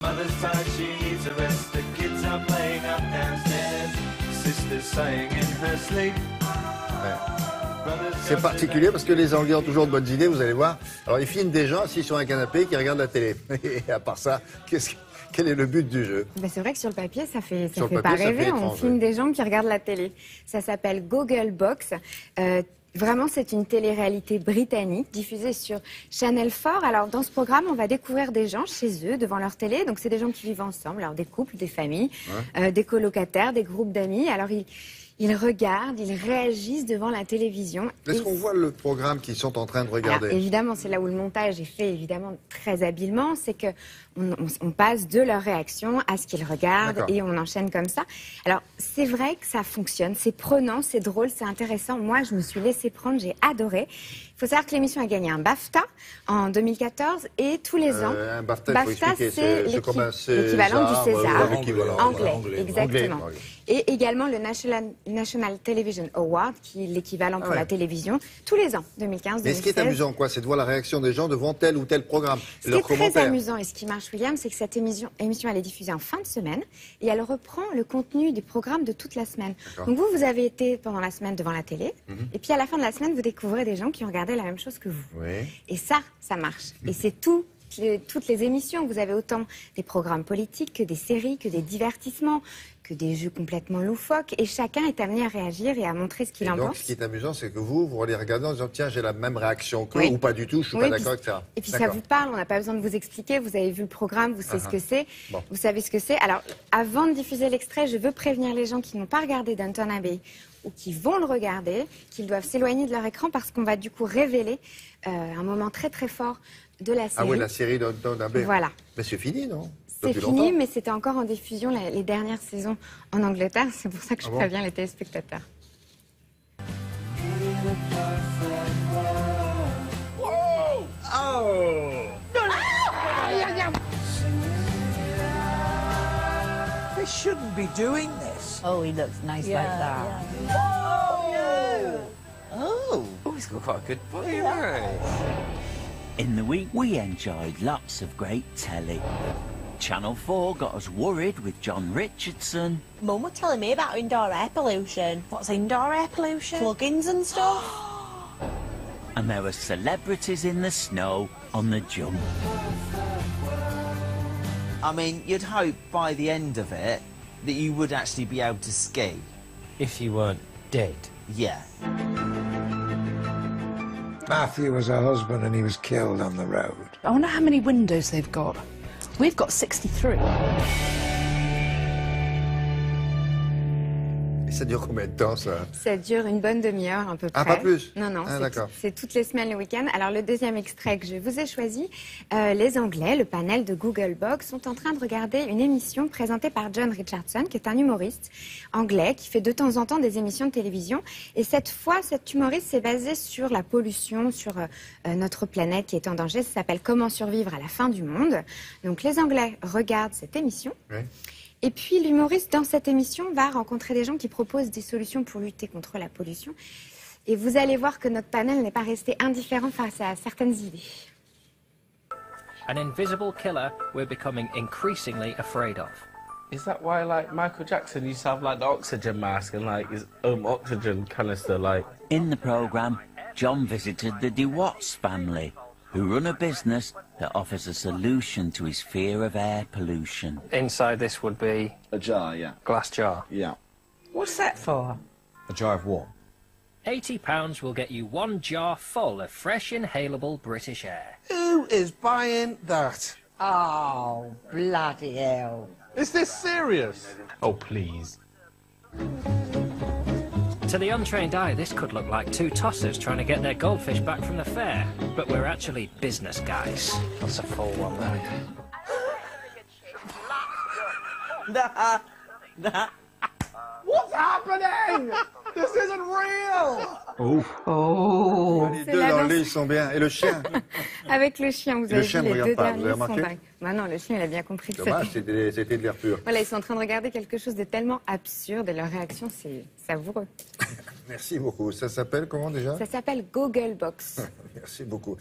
Mother's tired, she needs a rest. The kids are playing up downstairs. Sister's sighing in her sleep. C'est particulier parce que les Anglais ont toujours de bonnes idées, vous allez voir. Alors ils filment des gens assis sur un canapé qui regardent la télé. Et à part ça, quel est le but du jeu? Ben c'est vrai que sur le papier, ça fait Sur le pas papier, ça rêver. fait On étrange, filme oui. des gens qui regardent la télé. Ça s'appelle Gogglebox. Vraiment, c'est une télé-réalité britannique diffusée sur Channel 4. Alors, dans ce programme, on va découvrir des gens chez eux, devant leur télé. Donc, c'est des gens qui vivent ensemble, alors des couples, des familles, des colocataires, des groupes d'amis. Alors, ils regardent, ils réagissent devant la télévision. Est-ce qu'on voit le programme qu'ils sont en train de regarder? Alors, évidemment, c'est là où le montage est fait évidemment très habilement, c'est que on passe de leur réaction à ce qu'ils regardent et on enchaîne comme ça. Alors, c'est vrai que ça fonctionne, c'est prenant, c'est drôle, c'est intéressant. Moi, je me suis laissée prendre, j'ai adoré. Il faut savoir que l'émission a gagné un BAFTA en 2014 et tous les ans. Un BAFTA, c'est l'équivalent du César anglais, exactement. Anglais. Et également le National Television Award, qui est l'équivalent pour la télévision, tous les ans, 2015, 2016. Mais ce qui est amusant, quoi, c'est de voir la réaction des gens devant tel ou tel programme. Ce qui est très amusant et ce qui marche, William, c'est que cette émission, elle est diffusée en fin de semaine et elle reprend le contenu du programme de toute la semaine. Donc vous avez été pendant la semaine devant la télé et puis à la fin de la semaine, vous découvrez des gens qui ont regardé la même chose que vous. Et ça marche. Et c'est toutes les émissions. Vous avez autant des programmes politiques que des séries, que des divertissements, que des jeux complètement loufoques. Et chacun est amené à réagir et à montrer ce qu'il en pense. Donc, ce qui est amusant, c'est que vous allez regarder en disant, tiens, j'ai la même réaction qu'eux, ou pas du tout, je suis pas d'accord avec ça. Et puis ça vous parle, on n'a pas besoin de vous expliquer, vous avez vu le programme, vous savez ce que c'est, vous savez ce que c'est. Alors, avant de diffuser l'extrait, je veux prévenir les gens qui n'ont pas regardé Downton Abbey ou qui vont le regarder, qu'ils doivent s'éloigner de leur écran parce qu'on va du coup révéler un moment très très fort de la série. Ah oui, la série Downton Abbey. Voilà. Mais c'est fini, non? C'est fini, mais c'était encore en diffusion les dernières saisons en Angleterre. C'est pour ça que je préviens les téléspectateurs. They shouldn't be doing this. Oh, he looks nice like that. Oh, he's got quite a good body, hasn't he? In the week, we enjoyed lots of great telly. Channel 4 got us worried with John Richardson. Mum was telling me about indoor air pollution. What's indoor air pollution? Plugins and stuff. And there were celebrities in the snow on the jump. I mean, you'd hope by the end of it that you would actually be able to ski. If you weren't dead. Yeah. Matthew was her husband and he was killed on the road. I wonder how many windows they've got. We've got 63. Et ça dure combien de temps, ça? Ça dure une bonne demi-heure, à peu près. Ah, pas plus? Non, d'accord. C'est toutes les semaines, le week-end. Alors, le deuxième extrait que je vous ai choisi, les Anglais, le panel de Gogglebox, sont en train de regarder une émission présentée par John Richardson, qui est un humoriste anglais, qui fait de temps en temps des émissions de télévision. Et cette fois, cet humoriste s'est basé sur la pollution, sur notre planète qui est en danger. Ça s'appelle « Comment survivre à la fin du monde ». Donc, les Anglais regardent cette émission. Et puis l'humoriste dans cette émission va rencontrer des gens qui proposent des solutions pour lutter contre la pollution. Et vous allez voir que notre panel n'est pas resté indifférent face à certaines idées. An invisible killer we're becoming increasingly afraid of. Is that why, like, Michael Jackson used to have, like, the oxygen mask and, like, his oxygen canister, like... In the programme, John visited the DeWatts family, who run a business that offers a solution to his fear of air pollution. Inside this would be a jar, yeah. Glass jar. Yeah. What's that for? A jar of what? £80 will get you one jar full of fresh, inhalable British air. Who is buying that? Oh, bloody hell. Is this serious? Oh, please. To the untrained eye, this could look like two tossers trying to get their goldfish back from the fair. But we're actually business guys. That's a full one, Nah. What's happening? This isn't real! Les deux dans le lit, ils sont bien. Et le chien? Avec le chien, vous avez vu, les deux derniers sont remarqué? dingues. Bah non, le chien, il a bien compris que Dommage, c'était de l'air pur. Voilà, ils sont en train de regarder quelque chose de tellement absurde et leur réaction, c'est savoureux. Merci beaucoup. Ça s'appelle comment déjà? Ça s'appelle Gogglebox. Merci beaucoup.